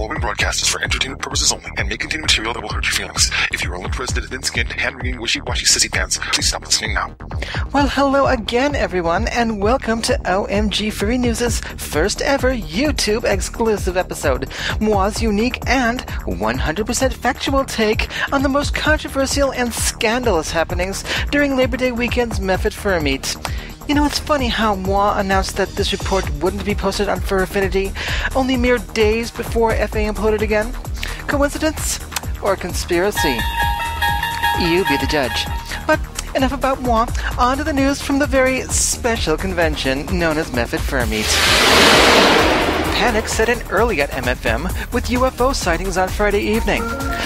following broadcast is for entertainment purposes only and may contain material that will hurt your feelings. If you are only interested in thin-skinned, hand-wringing, wishy-washy sissy pants, please stop listening now. Well, hello again, everyone, and welcome to OMGFurry News' first ever YouTube exclusive episode, Moa's unique and 100% factual take on the most controversial and scandalous happenings during Labor Day weekend's Mephit Furmeet. You know, it's funny how Moi announced that this report wouldn't be posted on Fur Affinity only mere days before FA imploded again. Coincidence or conspiracy? You be the judge. But enough about Moi. On to the news from the very special convention known as Mephit Furmeet. Panic set in early at MFM with UFO sightings on Friday evening.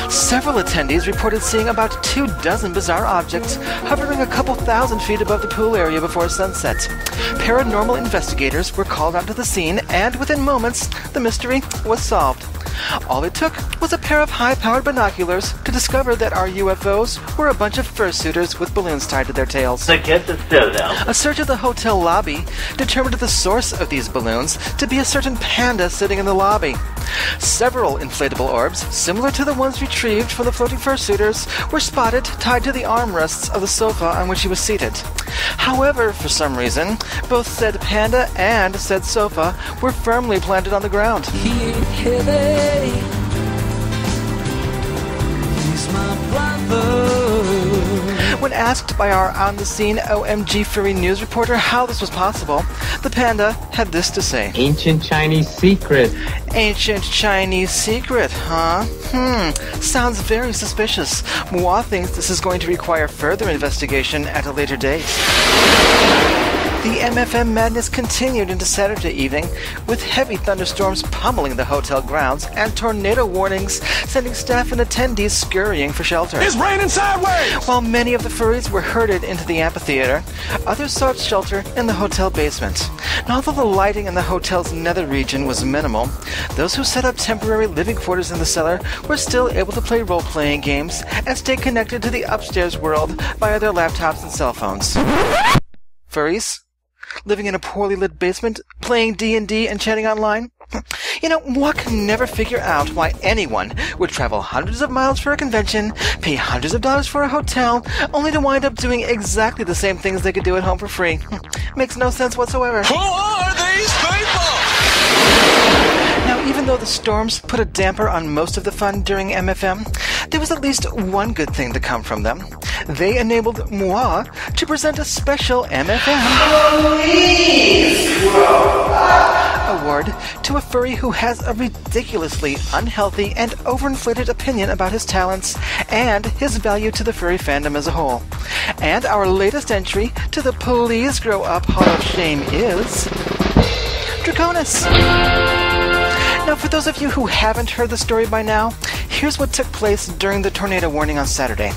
Several attendees reported seeing about 24 bizarre objects hovering a couple thousand feet above the pool area before sunset. Paranormal investigators were called onto the scene, and within moments, the mystery was solved. All it took was a pair of high-powered binoculars to discover that our UFOs were a bunch of fursuiters with balloons tied to their tails. A search of the hotel lobby determined the source of these balloons to be a certain panda sitting in the lobby. Several inflatable orbs, similar to the ones retrieved from the floating fursuiters, were spotted tied to the armrests of the sofa on which he was seated. However, for some reason, both said panda and said sofa were firmly planted on the ground. When asked by our on-the-scene OMGFurry news reporter how this was possible, the panda had this to say. Ancient Chinese secret. Ancient Chinese secret, huh? Sounds very suspicious. Moi thinks this is going to require further investigation at a later date. The MFM madness continued into Saturday evening, with heavy thunderstorms pummeling the hotel grounds and tornado warnings sending staff and attendees scurrying for shelter. It's raining sideways! While many of the furries were herded into the amphitheater, others sought shelter in the hotel basement. And although the lighting in the hotel's nether region was minimal, those who set up temporary living quarters in the cellar were still able to play role-playing games and stay connected to the upstairs world via their laptops and cell phones. Furries? Living in a poorly lit basement, playing D&D and chatting online? You know, one can never figure out why anyone would travel hundreds of miles for a convention, pay hundreds of dollars for a hotel, only to wind up doing exactly the same things they could do at home for free. Makes no sense whatsoever. Who are these people? Now, even though the storms put a damper on most of the fun during MFM, there was at least one good thing to come from them. They enabled Moi to present a special MFM award to a furry who has a ridiculously unhealthy and overinflated opinion about his talents and his value to the furry fandom as a whole. And our latest entry to the Please Grow Up Hall of Shame is Draconis. Now, for those of you who haven't heard the story by now, here's what took place during the tornado warning on Saturday.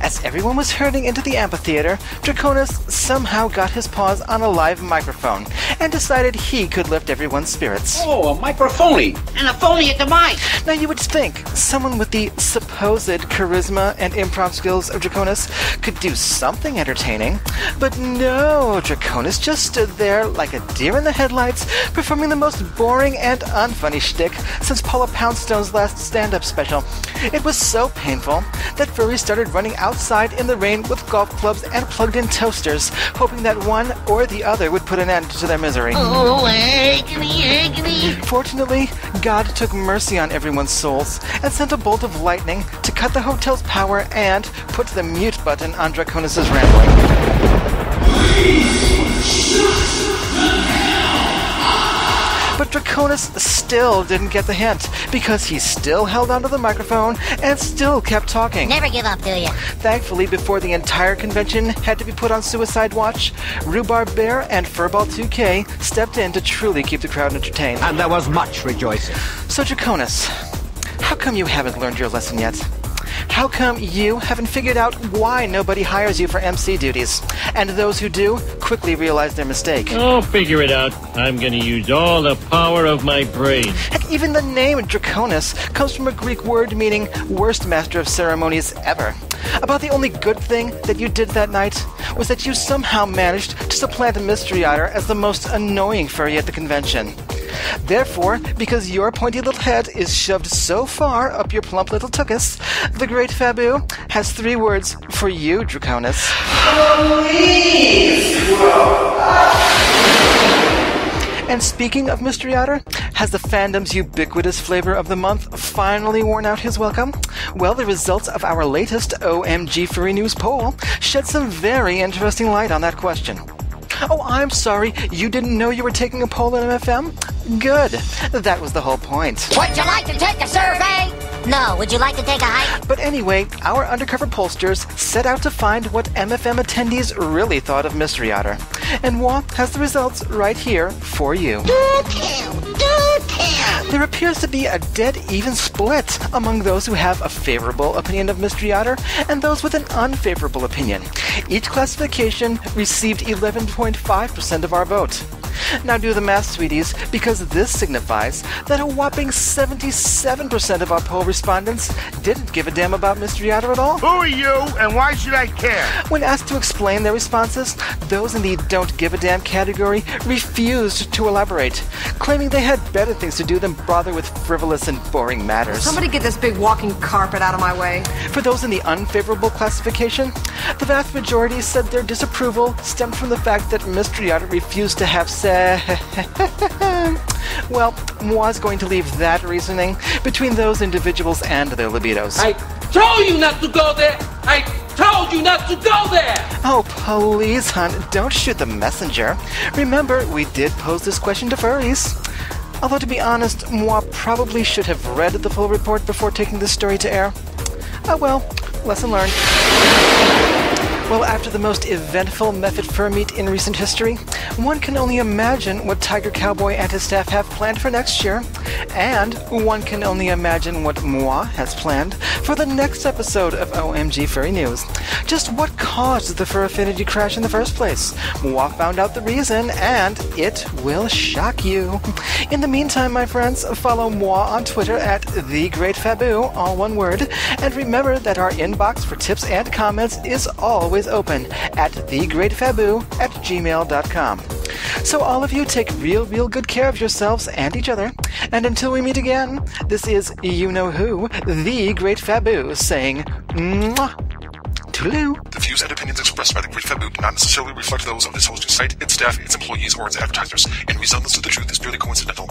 As everyone was herding into the amphitheater, Draconis somehow got his paws on a live microphone and decided he could lift everyone's spirits. Oh, a microphony! And a phony at the mic! Now, you would think someone with the supposed charisma and improv skills of Draconis could do something entertaining, but no, Draconis just stood there like a deer in the headlights, performing the most boring and unfunny shtick since Paula Poundstone's last stand-up special. It was so painful that furries started running outside in the rain with golf clubs and plugged-in toasters, hoping that one or the other would put an end to their misery. Oh, agony! Fortunately, God took mercy on everyone's souls and sent a bolt of lightning to cut the hotel's power and put the mute button on Draconis' rambling. But Draconis still didn't get the hint, because he still held onto the microphone and still kept talking. Never give up, do you? Thankfully, before the entire convention had to be put on suicide watch, Rhubarb Bear and Furball 2K stepped in to truly keep the crowd entertained. And there was much rejoicing. So Draconis, how come you haven't learned your lesson yet? How come you haven't figured out why nobody hires you for MC duties? And those who do quickly realize their mistake. I'll figure it out. I'm going to use all the power of my brain. Heck, even the name Draconis comes from a Greek word meaning worst master of ceremonies ever. About the only good thing that you did that night was that you somehow managed to supplant Mystery Otter as the most annoying furry at the convention. Therefore, because your pointy little head is shoved so far up your plump little tuchus, the Great Faboo has 3 words for you, Draconis. Please grow up. And speaking of Mystery Otter, has the fandom's ubiquitous flavor of the month finally worn out his welcome? Well, the results of our latest OMGFurry News poll shed some very interesting light on that question. Oh, I'm sorry, you didn't know you were taking a poll in MFM? Good. That was the whole point. Would you like to take a survey? No. Would you like to take a hike? But anyway, our undercover pollsters set out to find what MFM attendees really thought of Mystery Otter. And Moi has the results right here for you. There appears to be a dead even split among those who have a favorable opinion of Mystery Otter and those with an unfavorable opinion. Each classification received 11.5% of our vote. Now do the math, sweeties, because this signifies that a whopping 77% of our poll respondents didn't give a damn about Mystery Otter at all. Who are you, and why should I care? When asked to explain their responses, those in the don't give a damn category refused to elaborate, claiming they had better things to do than bother with frivolous and boring matters. Somebody get this big walking carpet out of my way. For those in the unfavorable classification, the vast majority said their disapproval stemmed from the fact that Mystery Otter refused to have sex. Well, Moi's going to leave that reasoning between those individuals and their libidos. I told you not to go there! I told you not to go there! Oh, please, hon, don't shoot the messenger. Remember, we did pose this question to furries. Although, to be honest, Moi probably should have read the full report before taking this story to air. Oh well, lesson learned. Well, after the most eventful Mephit Furmeet in recent history, one can only imagine what Tiger Cowboy and his staff have planned for next year, and one can only imagine what Moi has planned for the next episode of OMGFurry News. Just what caused the fur affinity crash in the first place? Moi found out the reason, and it will shock you. In the meantime, my friends, follow Moi on Twitter at The Great Faboo, all one word, and remember that our inbox for tips and comments is always open at thegreatfaboo@gmail.com. So all of you take real good care of yourselves and each other, and until we meet again, this is you-know-who, The Great Faboo, saying mwah, toodaloo. The views and opinions expressed by the Great Faboo do not necessarily reflect those of this hosting site, its staff, its employees, or its advertisers. Any resemblance to the truth is purely coincidental.